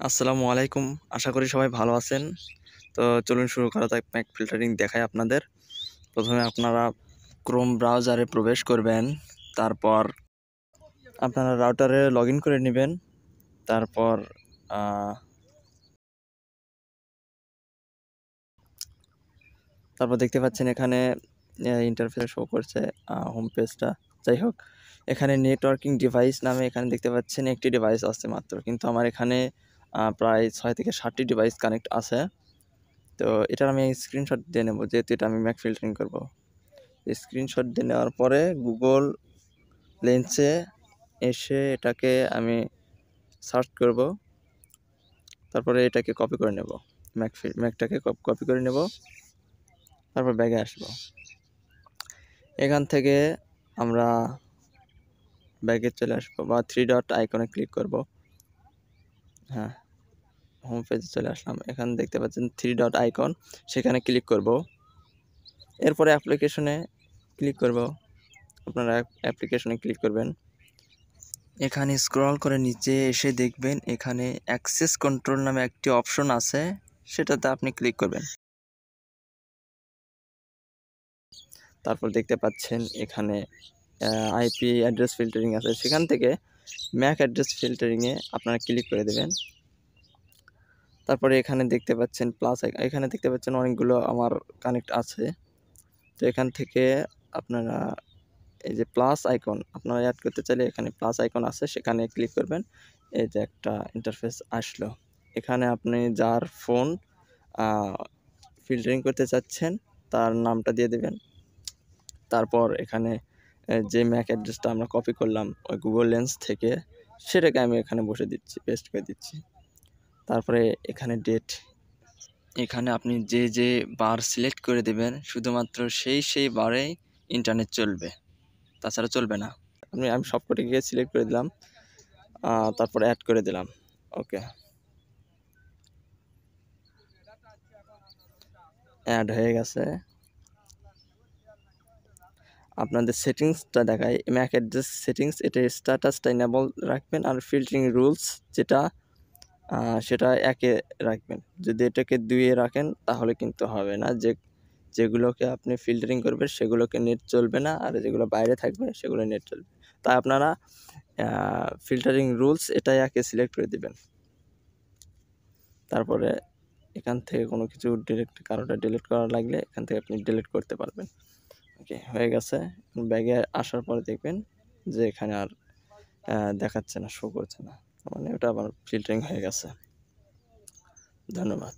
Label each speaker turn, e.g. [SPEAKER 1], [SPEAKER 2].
[SPEAKER 1] আসসালামু আলাইকুম। আশা করি সবাই ভালো আছেন। তো চলুন শুরু করা যাক। ম্যাক ফিল্টারিং দেখাই আপনাদের। প্রথমে আপনারা ক্রোম ব্রাউজারে প্রবেশ করবেন। তারপর আপনারা রাউটারে লগইন করে নেবেন। তারপর আ তারপর দেখতে পাচ্ছেন এখানে ইন্টারফেস শো করছে হোম পেজটা। যাই হোক, এখানে নেটওয়ার্কিং ডিভাইস নামে এখানে দেখতে পাচ্ছেন একটি ডিভাইস আছে মাত্র। কিন্তু আমার এখানে প্রায় 6 থেকে 7টি ডিভাইস কানেক্ট আছে। তো এটার আমি স্ক্রিনশট দিয়ে নেব, যেহেতু এটা আমি ম্যাক ফিল্টারিং করব। স্ক্রিনশট দিয়ে নেওয়ার পরে গুগল লেন্সে এসে এটাকে আমি সার্চ করব। তারপরে এটাকে কপি করে নেব, ম্যাকটাকে কপি করে নেব। তারপর ব্যাগে আসব। এখান থেকে আমরা ব্যাগে চলে আসবো বা 3 ডট আইকনে ক্লিক করব। হ্যাঁ, হোম পেজে চলে আসলাম। এখানে দেখতে পাচ্ছেন 3 ডট আইকন, সেখানে ক্লিক করব। এরপরে অ্যাপ্লিকেশনে ক্লিক করব। আপনারা অ্যাপ্লিকেশনে ক্লিক করবেন। এখানে স্ক্রল করে নিচে এসে দেখবেন এখানে অ্যাক্সেস কন্ট্রোল নামে একটি অপশন আছে, সেটাতে আপনি ক্লিক করবেন। তারপর দেখতে পাচ্ছেন এখানে আইপি অ্যাড্রেস ফিল্টারিং আছে, সেখান থেকে ম্যাক অ্যাড্রেস ফিল্টারিংয়ে আপনারা ক্লিক করে দেবেন। তারপরে এখানে দেখতে পাচ্ছেন প্লাস, এখানে দেখতে পাচ্ছেন অনেকগুলো আমার কানেক্ট আছে। তো এখান থেকে আপনারা এই যে প্লাস আইকন আপনারা অ্যাড করতে চাইলে এখানে প্লাস আইকন আছে, সেখানে ক্লিক করবেন। এই যে একটা ইন্টারফেস আসলো। এখানে আপনি যার ফোন ফিল্টারিং করতে চাচ্ছেন তার নামটা দিয়ে দেবেন। তারপর এখানে যে ম্যাক অ্যাড্রেসটা আমরা কপি করলাম ওই গুগল লেন্স থেকে, সেটাকে আমি এখানে বসে দিচ্ছি, পেস্ট করে দিচ্ছি। তারপরে এখানে ডেট, এখানে আপনি যে বার সিলেক্ট করে দেবেন শুধুমাত্র সেই বারেই ইন্টারনেট চলবে, তাছাড়া চলবে না। আমি সবকটি গিয়ে সিলেক্ট করে দিলাম, তারপর অ্যাড করে দিলাম। ওকে, অ্যাড হয়ে গেছে। আপনাদের সেটিংসটা দেখায় ম্যাক অ্যাড্রেস সেটিংস, এটা স্ট্যাটাসটা এনেবল রাখবেন, আর ফিল্টারিং রুলস যেটা সেটা 1-এ রাখবেন। যদি এটাকে 2-এ রাখেন তাহলে কিন্তু হবে না। যেগুলোকে আপনি ফিল্টারিং করবেন সেগুলোকে নেট চলবে না, আর যেগুলো বাইরে থাকবে সেগুলো নেট চলবে। তাই আপনারা ফিল্টারিং রুলস এটাই 1-এ সিলেক্ট করে দিবেন। তারপরে এখান থেকে কোনো কিছু কারোটা ডিলিট করা লাগলে এখান থেকে আপনি ডিলিট করতে পারবেন। ওকে, হয়ে গেছে। ব্যাগে আসার পরে দেখবেন যে এখানে আর দেখাচ্ছে না, শো করছে না, মানে ওটা আবার ফিল্টারিং হয়ে গেছে। ধন্যবাদ।